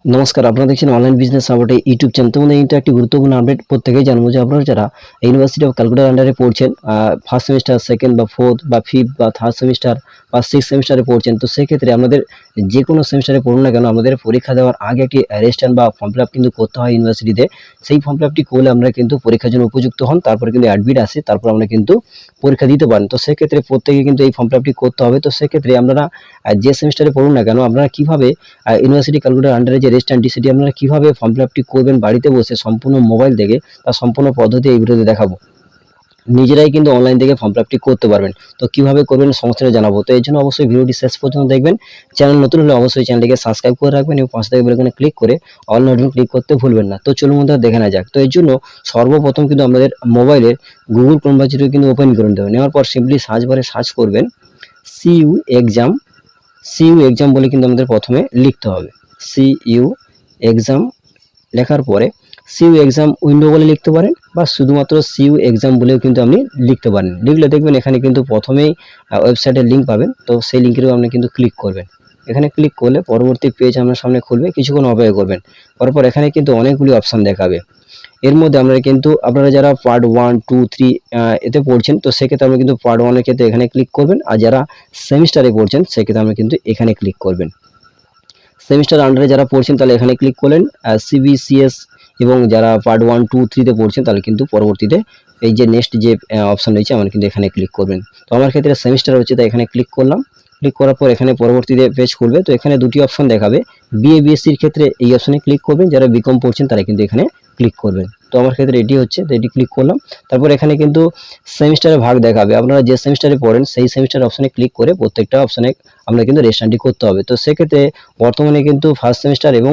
নমস্কার, আপনারা দেখছেন অনলাইন বিজনেস সাপোর্টে ইউটিউব চ্যানেল। তোমাদের কিন্তু একটি গুরুত্বপূর্ণ আপডেট প্রত্যেকেই জানবো যে আপনারা যারা ইউনিভার্সিটি অফ ক্যালকাটার আন্ডারে পড়ছেন, ফার্স্ট সেমিস্টার, সেকেন্ড বা ফোর্থ বা ফিফথ বা থার্ড সেমিস্টার বা সিক্স সেমিস্টারে পড়ছেন, তো সেক্ষেত্রে আমাদের যে কোনো সেমিস্টারে পড়ুন না কেন, আমাদের পরীক্ষা দেওয়ার আগে একটি রেজিস্ট্রেশন বা ফর্ম ফিল আপ কিন্তু করতে হয় ইউনিভার্সিটিতে। সেই ফর্ম ফিল আপটি করলে আমরা কিন্তু পরীক্ষার জন্য উপযুক্ত হন, তারপরে কিন্তু অ্যাডমিট আসে, তারপর আমরা কিন্তু পরীক্ষা দিতে পারেন। তো সেক্ষেত্রে প্রত্যেকে কিন্তু এই ফর্ম ফিল আপটি করতে হবে। তো সেক্ষেত্রে আপনারা যে সেমিস্টারে পড়ুন না কেন, আপনারা কিভাবে ইউনিভার্সিটি ক্যালকুলেটর আন্ডারে যে রেজিস্ট্রেশনটি সেটি আপনারা কিভাবে ফর্ম ফিল আপটি করবেন বাড়িতে বসে সম্পূর্ণ মোবাইল থেকে, তার সম্পূর্ণ পদ্ধতি এই ভিডিওতে দেখাবো। নিজেরাই কিন্তু অনলাইন থেকে ফর্ম ফিল আপটি করতে পারবেন। তো কিভাবে করবেন সমস্যাটা জানাবো। তো এর জন্য অবশ্যই ভিডিওটি শেষ পর্যন্ত দেখবেন। চ্যানেল নতুন হলে অবশ্যই চ্যানেলটিকে সাবস্ক্রাইব করে রাখবেন এবং পাশে থাকা বেল আইকনে ক্লিক করে অল নোটিফিকেশন ক্লিক করতে ভুলবেন না। তো চলুন বন্ধুরা দেখে নেওয়া যাক। তো এর জন্য সর্বপ্রথম কিন্তু আমাদের মোবাইলের গুগল ক্রোম ব্রাউজারটি কিন্তু ওপেন করে নিতে হবে। নেওয়ার পর সিম্পলি সার্চ বারে সার্চ করবেন সিইউ এক্সাম। সিইউ এক্সাম বলে কিন্তু আমাদের প্রথমে লিখতে হবে। সিইউ এক্সাম লেখার পরে সিইউ এক্সাম উইন্ডো বলে লিখতে পারেন বা শুধুমাত্র সিইউ এক্সাম বলেও কিন্তু আপনি লিখতে পারেন। লিখলে দেখবেন এখানে কিন্তু প্রথমেই ওয়েবসাইটের লিঙ্ক পাবেন। তো সেই লিঙ্কের আপনি কিন্তু ক্লিক করবেন। এখানে ক্লিক করলে পরবর্তী পেজ আপনার সামনে খুলবে, কিছুক্ষণ অপেক্ষা করবেন। তারপর এখানে কিন্তু অনেকগুলি অপশান দেখাবে। এর মধ্যে আমরা কিন্তু আপনারা যারা পার্ট 1, 2, 3 এতে পড়ছেন, তো সেক্ষেত্রে আমরা কিন্তু পার্ট 1 এর ক্ষেত্রে এখানে ক্লিক করবেন, আর যারা সেমিস্টারে পড়ছেন সেক্ষেত্রে আমরা কিন্তু এখানে ক্লিক করবেন। সেমিস্টার আন্ডারে যারা পড়ছেন তাহলে এখানে ক্লিক করলেন। সিবিসিএস এবং যারা পার্ট 1, 2, 3 তে পড়ছেন তাহলে কিন্তু পরবর্তীতে এই যে নেক্সট যে অপশন রয়েছে আমরা কিন্তু এখানে ক্লিক করবেন। তো আমার ক্ষেত্রে সেমিস্টার হচ্ছে, তাই এখানে ক্লিক করলাম। ক্লিক করার পর এখানে পরবর্তীতে পেজ খুলবে। তো এখানে দুটি অপশন দেখাবে। বিএ বিএসসির ক্ষেত্রে এই অপশনে ক্লিক করবেন, যারা বিকম পড়ছেন তারা কিন্তু এখানে ক্লিক করবেন। তো আমার ক্ষেত্রে এটি হচ্ছে, তো এটি ক্লিক করলাম। তারপর এখানে কিন্তু সেমিস্টারের ভাগ দেখাবে। আপনারা যে সেমিস্টারে পড়েন সেই সেমিস্টার অপশনে ক্লিক করে প্রত্যেকটা অপশনে আমরা কিন্তু রেজিস্ট্রেশনটি করতে হবে। তো সেক্ষেত্রে বর্তমানে কিন্তু ফার্স্ট সেমিস্টার এবং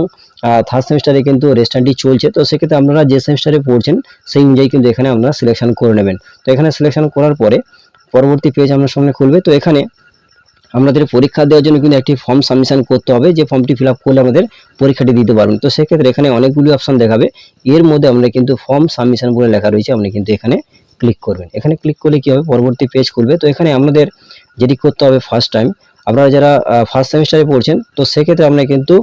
থার্ড সেমিস্টারে কিন্তু রেজিস্ট্রেশনটি চলছে। তো সেক্ষেত্রে আপনারা যে সেমিস্টারে পড়ছেন সেই অনুযায়ী কিন্তু এখানে আপনারা সিলেকশন করে নেবেন। তো এখানে সিলেকশন করার পরে পরবর্তী পেজ আপনার সামনে খুলবে। তো এখানে আমাদের পরীক্ষা দেওয়ার জন্য কিন্তু একটি ফর্ম সাবমিশন করতে হবে, যে ফর্মটি ফিল আপ করলে আমাদের পরীক্ষাটি দিতে পারবেন। তো সেক্ষেত্রে এখানে অনেকগুলি অপশন দেখাবে। এর মধ্যে আমরা কিন্তু ফর্ম সাবমিশন বলে লেখা রয়েছে, আপনি কিন্তু এখানে ক্লিক করবেন। এখানে ক্লিক করলে কি হবে, পরবর্তী পেজ খুলবে। তো এখানে আমাদের যেটি করতে হবে, ফার্স্ট টাইম আপনারা যারা ফার্স্ট সেমিস্টারে পড়ছেন, তো সেক্ষেত্রে আপনারা কিন্তু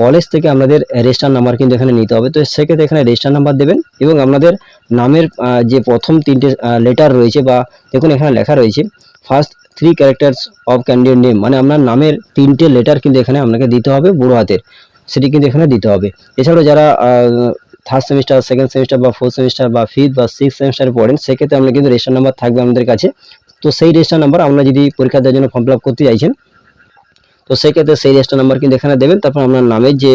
কলেজ থেকে আপনাদের রেজিস্টার নাম্বার কিন্তু এখানে নিতে হবে। তো সেক্ষেত্রে এখানে রেজিস্টার নাম্বার দেবেন এবং আপনাদের নামের যে প্রথম তিনটে লেটার রয়েছে, বা দেখুন এখানে লেখা রয়েছে first 3 characters of candidate name, মানে আপনার নামের 3টে লেটার কিন্তু এখানে আপনাকে দিতে হবে বড় হাতের, সেটি কিন্তু এখানে দিতে হবে। এছাড়াও যারা থার্ড সেমিস্টার, সেকেন্ড সেমিস্টার বা ফোর্থ সেমিস্টার বা ফিফথ বা সিক্স সেমিস্টারে পড়েন, সেক্ষেত্রে আমরা কিন্তু রেজিস্টার নাম্বার থাকবে আমাদের কাছে। তো সেই রেজিস্টার নাম্বার আমরা যদি পরীক্ষা দেওয়ার জন্য ফর্ম ফিল আপ করতে চাইছেন, তো সেক্ষেত্রে সেই রেজিস্টার নাম্বার কিন্তু এখানে দেবেন। তারপর আপনার নামের যে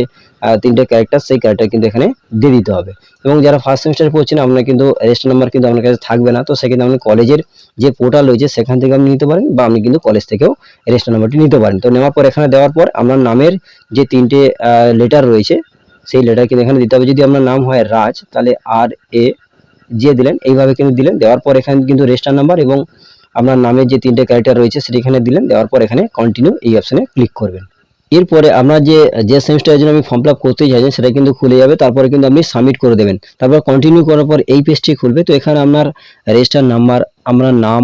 3টে ক্যারেক্টার, সেই ক্যারেক্টার কিন্তু এখানে দিয়ে দিতে হবে। এবং যারা ফার্স্ট সেমিস্টারে পড়ছেন, আপনার কিন্তু রেজিস্টার নাম্বার কিন্তু আপনার কাছে থাকবে না। তো সেক্ষেত্রে আপনি কলেজের যে পোর্টাল রয়েছে সেখান থেকে আপনি নিতে পারেন, বা আপনি কিন্তু কলেজ থেকেও রেজিস্টার নাম্বারটি নিতে পারেন। তো নেওয়ার পর এখানে দেওয়ার পর আপনার নামের যে 3টে লেটার রয়েছে সেই লেটার কিন্তু এখানে দিতে হবে। যদি আপনার নাম হয় রাজ, তাহলে RA যে দিলেন, এইভাবে কিন্তু দিলেন। দেওয়ার পর এখানে কিন্তু রেজিস্টার নাম্বার এবং আপনার নামের যে 3টে ক্যারেক্টার রয়েছে সেটি এখানে দিলেন। দেওয়ার পর এখানে কন্টিনিউ এই অপশনে ক্লিক করবেন। এরপরে আপনার যে সেমিস্টারের জন্য আপনি ফর্ম ফিল আপ করতে চাইছেন সেটা কিন্তু খুলে যাবে। তারপরে কিন্তু আপনি সাবমিট করে দেবেন। তারপর কন্টিনিউ করার পর এই পেজটি খুলবে। তো এখানে আপনার রেজিস্টার নাম্বার, আপনার নাম,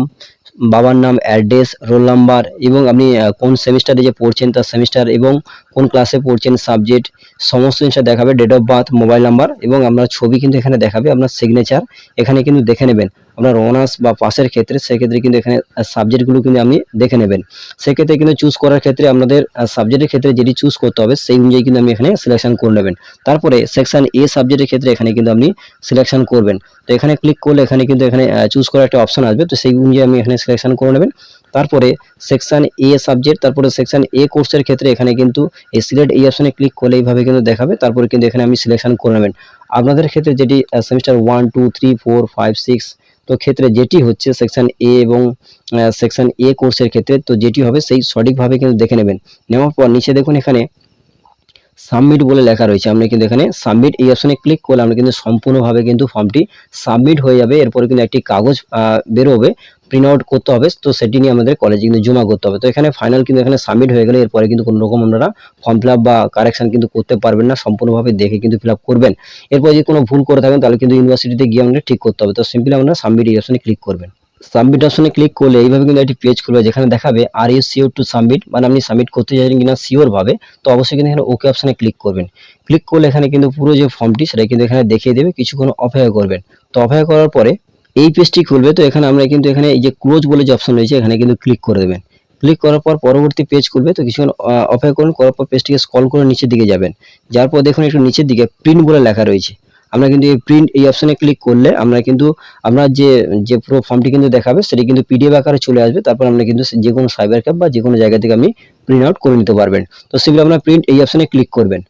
বাবার নাম, অ্যাড্রেস, রোল নাম্বার এবং আপনি কোন সেমিস্টারে যে পড়ছেন তার সেমিস্টার এবং কোন ক্লাসে পড়ছেন, সাবজেক্ট, সমস্ত জিনিসটা দেখাবে। Date of birth, mobile number এবং আপনার ছবি কিন্তু এখানে দেখাবে। আপনার সিগনেচার এখানে কিন্তু দেখে নেবেন। আপনার অনার্স বা পাসের ক্ষেত্রে সেক্ষেত্রে কিন্তু এখানে সাবজেক্টগুলো কিন্তু আপনি দেখে নেবেন। সেক্ষেত্রে কিন্তু চুজ করার ক্ষেত্রে আপনাদের সাবজেক্টের ক্ষেত্রে যেটি চুজ করতে হবে সেই অনুযায়ী কিন্তু আপনি এখানে সিলেকশন করে নেবেন। তারপরে সেকশন এ সাবজেক্টের ক্ষেত্রে এখানে কিন্তু আপনি সিলেকশন করবেন। তো এখানে ক্লিক করলে এখানে কিন্তু এখানে চুজ করার একটা অপশন আসবে। তো সেই অনুযায়ী আমি এখানে সিলেকশন করে নেবেন। তারপরে সেকশন এ সাবজেক্ট, তারপরে সেকশন এ কোর্সের ক্ষেত্রে এখানে কিন্তু এই সিলেক্ট এই অপশনে ক্লিক করলে এইভাবে কিন্তু দেখাবে। তারপরে কিন্তু এখানে আমি সিলেকশন করে নেবেন। আপনাদের ক্ষেত্রে যেটি সেমিস্টার 1, 2, 3, 4, 5, 6 তো ক্ষেত্রে যেটি হচ্ছে সেকশন এ এবং সেকশন এ কোর্সের ক্ষেত্রে, তো যেটি হবে সেই সঠিকভাবে কিন্তু দেখে নেবেন। নেওয়ার পর নিচে দেখুন এখানে সাবমিট বলে লেখা রয়েছে। আপনি কিন্তু এখানে সাবমিট এই অপশনে ক্লিক করলে আমরা কিন্তু সম্পূর্ণভাবে কিন্তু ফর্মটি সাবমিট হয়ে যাবে। এরপরে কিন্তু একটি কাগজ বেরোবে, প্রিন্ট আউট করতে হবে। তো সেটি নিয়ে আমাদের কলেজে কিন্তু জমা করতে হবে। তো এখানে ফাইনাল কিন্তু এখানে সাবমিট হয়ে গেলে এরপরে কিন্তু কোনো রকম আপনারা ফর্ম ফিল আপ বা কারেকশন কিন্তু করতে পারবেন না, সম্পূর্ণভাবে দেখে কিন্তু ফিল আপ করবেন। এরপর যদি কোনো ভুল করে থাকেন তাহলে কিন্তু ইউনিভার্সিটিতে গিয়ে আমাদের ঠিক করতে হবে। তো সিম্পলি আপনারা সাবমিট এই অপশনে ক্লিক করবেন। সাবমিট অপশনে ক্লিক করলে এইভাবে কিন্তু একটি পেজ খুলবে, যেখানে দেখাবে are you sure to submit, মানে আপনি সাবমিট করতে চাইছেন কিনা শিওর ভাবে। তো অবশ্যই কিন্তু এখানে ওকে অপশনে ক্লিক করবেন। ক্লিক করলে এখানে কিন্তু পুরো যে ফর্মটি সেটা কিন্তু এখানে দেখিয়ে দেবে, কিছুক্ষণ অপেক্ষা করবেন। তো অপেক্ষা করার পরে এই পেজটি খুলবে। তো এখানে আমরা কিন্তু এখানে এই যে ক্লোজ বলে যে অপশন রয়েছে এখানে কিন্তু ক্লিক করে দেবেন। ক্লিক করার পর পরবর্তী পেজ খুলবে। তো কিছুক্ষণ অপেক্ষা করুন, করার পর পেজটিকে স্ক্রল করে নিচের দিকে যাবেন। যার পর দেখুন একটু নিচের দিকে প্রিন্ট বলে লেখা রয়েছে। আমরা কিন্তু এই প্রিন্ট এই অপশনে ক্লিক করলে আমরা কিন্তু আপনার যে যে পুরো ফর্মটি কিন্তু দেখাবে সেটি কিন্তু পিডিএফ আকারে চলে আসবে। তারপর আমরা কিন্তু যে কোনো সাইবার ক্যাফে বা যে কোনো জায়গা থেকে আপনি প্রিন্ট আউট করে নিতে পারবেন। তো সেগুলো আপনার প্রিন্ট এই অপশনে ক্লিক করবেন।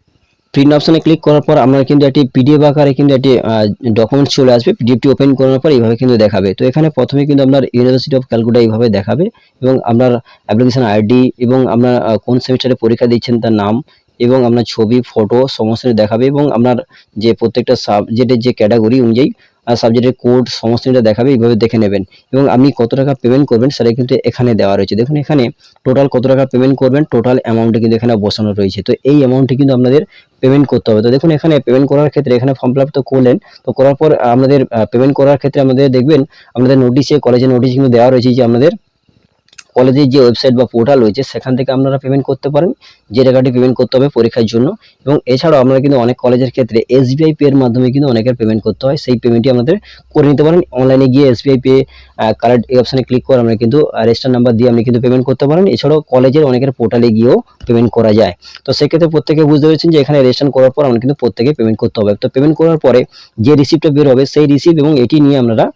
প্রিন্ট অপশনে ক্লিক করার পর আমরা কিন্তু একটি পিডিএফ আকারে কিন্তু একটি ডকুমেন্ট চলে আসবে। পিডিএফটি ওপেন করার পর এইভাবে কিন্তু দেখাবে। তো এখানে প্রথমে কিন্তু আপনার ইউনিভার্সিটি অফ ক্যালকাটা এইভাবে দেখাবে এবং আপনার অ্যাপ্লিকেশন আইডি এবং আপনার কোন সেমিস্টারে পরীক্ষা দিচ্ছেন তার নাম এবং আপনার ছবি, ফটো সমস্ত কিছু দেখাবে এবং আপনার যে প্রত্যেকটা সাবজেক্টের যে ক্যাটাগরি অনুযায়ী সাবজেক্টের কোড সমস্ত কিছু দেখাবে। এইভাবে দেখে নেবেন এবং আপনি কত টাকা পেমেন্ট করবেন সেটা কিন্তু এখানে দেওয়া রয়েছে। দেখুন এখানে টোটাল কত টাকা পেমেন্ট করবেন, টোটাল অ্যামাউন্টে কিন্তু এখানে বসানো রয়েছে। তো এই অ্যামাউন্টে কিন্তু আপনাদের পেমেন্ট করতে হবে। তো দেখুন এখানে পেমেন্ট করার ক্ষেত্রে এখানে ফর্ম ফিল আপ তো করলেন। তো করার পর আমাদের পেমেন্ট করার ক্ষেত্রে আমাদের দেখবেন আপনাদের নোটিশে, কলেজের নোটিশ কিন্তু দেওয়া রয়েছে যে আপনাদের কলেজের যে ওয়েবসাইট বা পোর্টাল রয়েছে সেখান থেকে আপনারা পেমেন্ট করতে পারেন, যে টাকাটি পেমেন্ট করতে হবে পরীক্ষার জন্য। এবং এছাড়াও আমরা কিন্তু অনেক কলেজের ক্ষেত্রে এসবিআই পে এর মাধ্যমে কিন্তু অনেকের পেমেন্ট করতে হয়, সেই পেমেন্টটি আমাদের করে নিতে পারেন। অনলাইনে গিয়ে এসবিআই পে কারেন্ট এই অপশনে ক্লিক করে আমরা কিন্তু রেজিস্টার নাম্বার দিয়ে আপনি কিন্তু পেমেন্ট করতে পারেন। এছাড়াও কলেজের অনেকের পোর্টালে গিয়েও পেমেন্ট করা যায়। তো সেক্ষেত্রে প্রত্যেকে বুঝতে পেরেছেন যে এখানে রেজিস্ট্রেশন করার পর আমরা কিন্তু প্রত্যেকে পেমেন্ট করতে হবে। তো পেমেন্ট করার পরে যে রিসিপ্টটা বের হবে সেই রিসিপ্ট এবং এটি নিয়ে আপনারা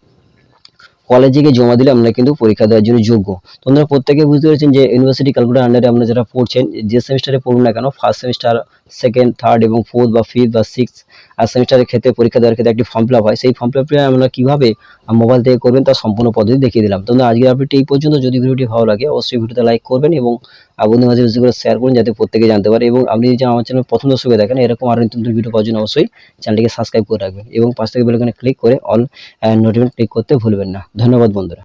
কলেজে গিয়ে জমা দিলে আমরা কিন্তু পরীক্ষা দেওয়ার জন্য যোগ্য। তো আপনারা প্রত্যেকে বুঝতে পেরেছেন যে ইউনিভার্সিটি ক্যালকুলেটর আন্ডারে আপনারা যারা পড়ছেন, যে সেমিস্টারে পড়ুন না কেন, ফার্স্ট সেমিস্টার, সেকেন্ড, থার্ড এবং ফোর্থ বা ফিফথ বা সিক্স সেমিস্টারের ক্ষেত্রে পরীক্ষা দেওয়ার ক্ষেত্রে একটি ফর্ম ফিল আপ হয়। সেই ফর্ম ফিল আপটা আমরা কিভাবে মোবাইল থেকে করবেন তার সম্পূর্ণ পদ্ধতি দেখিয়ে দিলাম। তো আজকের আপডেটটি এই পর্যন্ত। যদি ভিডিওটি ভালো লাগে অবশ্যই ভিডিওতে লাইক করবেন এবং বন্ধুদের মাঝে বেশি করে শেয়ার করুন যাতে প্রত্যেকে জানতে পারে। এবং আপনি যদি আমার চ্যানেল প্রথম দর্শক হয়ে দেখেন এরকম আরো নতুন ভিডিও পাওয়ার জন্য অবশ্যই চ্যানেলটিকে সাবস্ক্রাইব করে রাখবেন এবং পাশ থেকে বেল আইকনে ক্লিক করে অল নোটিফিকেশন ক্লিক করতে ভুলবেন না। ধন্যবাদ বন্ধুরা।